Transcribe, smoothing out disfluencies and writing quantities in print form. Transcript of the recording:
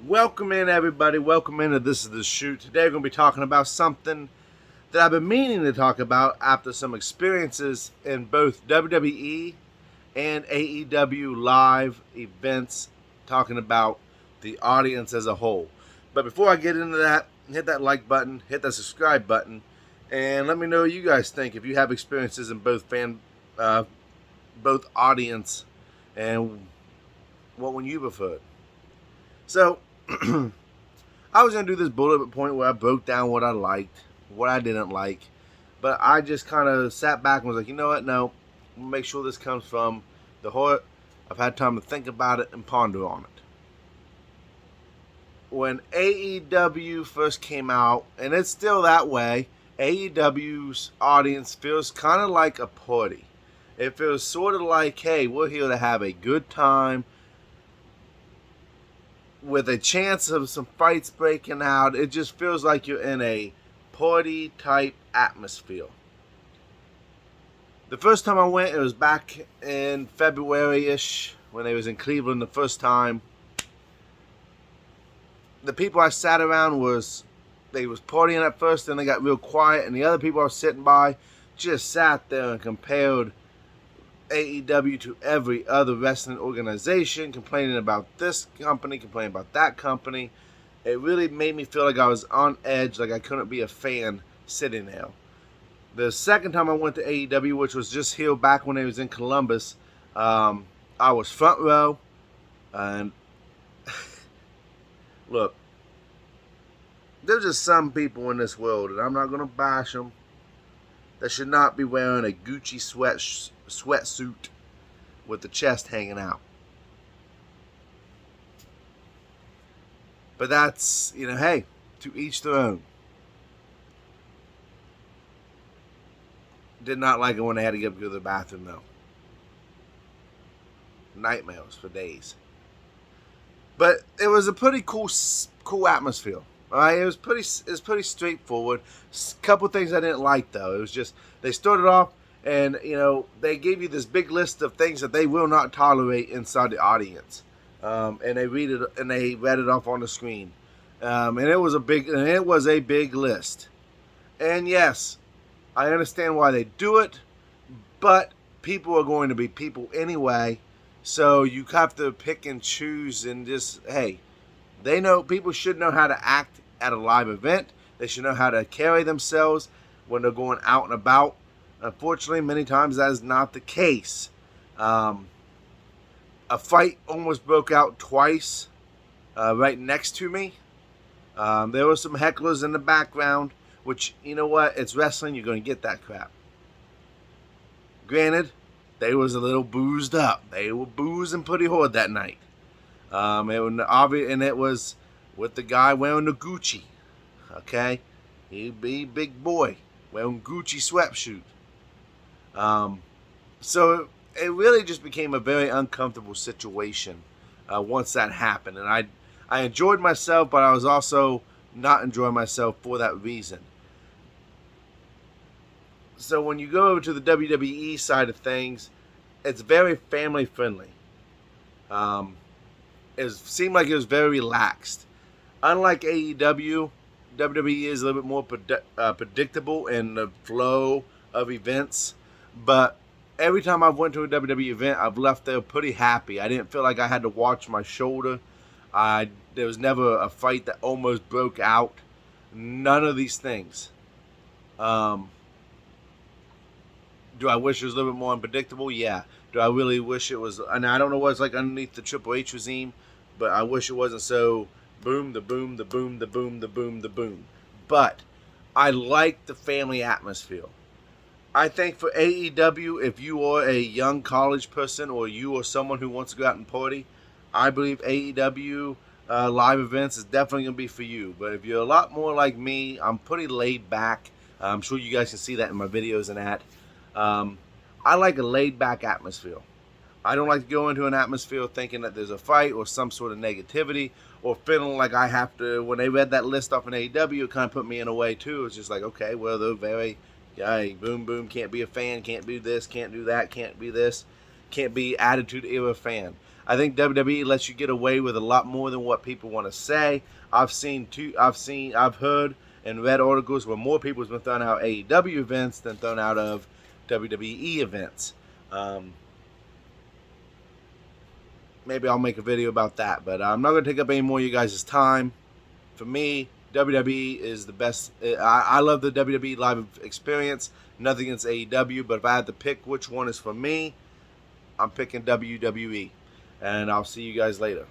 Welcome in, everybody. Welcome into This Is The Shoot. Today we're going to be talking about something that I've been meaning to talk about after some experiences in both WWE and AEW live events, talking about the audience as a whole. But before I get into that, hit that like button, hit that subscribe button, and let me know what you guys think. If you have experiences in both audience, and what one you preferred. So, I was going to do this bullet point where I broke down what I liked, what I didn't like, but I just kind of sat back and was like, you know what, no, we'll make sure this comes from the heart. I've had time to think about it and ponder on it. When AEW first came out, and it's still that way, AEW's audience feels kind of like a party. It feels sort of like, hey, we're here to have a good time, with a chance of some fights breaking out. It just feels like you're in a party type atmosphere. The first time I went, it was back in February-ish when they was in Cleveland the first time. The people I sat around they was partying at first, then they got real quiet, and the other people I was sitting by just sat there and compared AEW to every other wrestling organization, complaining about this company, complaining about that company. It really made me feel like I was on edge, like I couldn't be a fan sitting there. The second time I went to AEW, which was just here back when I was in Columbus, I was front row, and look, there's just some people in this world, and I'm not going to bash them, that should not be wearing a Gucci sweatsuit with the chest hanging out. But that's, hey, to each their own. Did not like it when they had to go to the bathroom, though. Nightmares for days. But it was a pretty cool atmosphere. All right, it was pretty straightforward. Couple things I didn't like, though. It was just they started off, and they gave you this big list of things that they will not tolerate inside the audience, and they read it off on the screen, and it was a big list. And yes, I understand why they do it, but people are going to be people anyway, so you have to pick and choose and just, hey, people should know how to act at a live event. They should know how to carry themselves when they're going out and about. Unfortunately, many times that is not the case. A fight almost broke out twice right next to me. There were some hecklers in the background, which, you know what? It's wrestling. You're going to get that crap. Granted, they was a little boozed up. They were boozing pretty hard that night. It was with the guy wearing the Gucci. Okay? He'd be a big boy wearing Gucci sweatsuit. So it really just became a very uncomfortable situation once that happened. And I enjoyed myself, but I was also not enjoying myself for that reason. So when you go over to the WWE side of things, it's very family friendly. It seemed like it was very relaxed. Unlike AEW, WWE is a little bit more predictable in the flow of events. But every time I've went to a WWE event, I've left there pretty happy. I didn't feel like I had to watch my shoulder. There was never a fight that almost broke out. None of these things. Do I wish it was a little bit more unpredictable? Yeah. Do I really wish it was? And I don't know what it's like underneath the Triple H regime, but I wish it wasn't so boom, the boom, the boom, the boom, the boom, the boom. But I like the family atmosphere. I think for AEW, if you are a young college person or you are someone who wants to go out and party, I believe AEW live events is definitely going to be for you. But if you're a lot more like me, I'm pretty laid back. I'm sure you guys can see that in my videos and that. I like a laid back atmosphere. I don't like to go into an atmosphere thinking that there's a fight or some sort of negativity or feeling like I have to. When they read that list off in AEW, it kind of put me in a way too. It's just like, okay, well, they're very, boom, boom, can't be a fan, can't do this, can't do that, can't be this, can't be Attitude Era fan. I think WWE lets you get away with a lot more than what people want to say. I've heard and read articles where more people have been thrown out AEW events than thrown out of WWE events. Maybe I'll make a video about that, but I'm not going to take up any more of you guys' time. For me, WWE is the best. I love the WWE live experience. Nothing against AEW, but if I had to pick which one is for me, I'm picking WWE. And I'll see you guys later.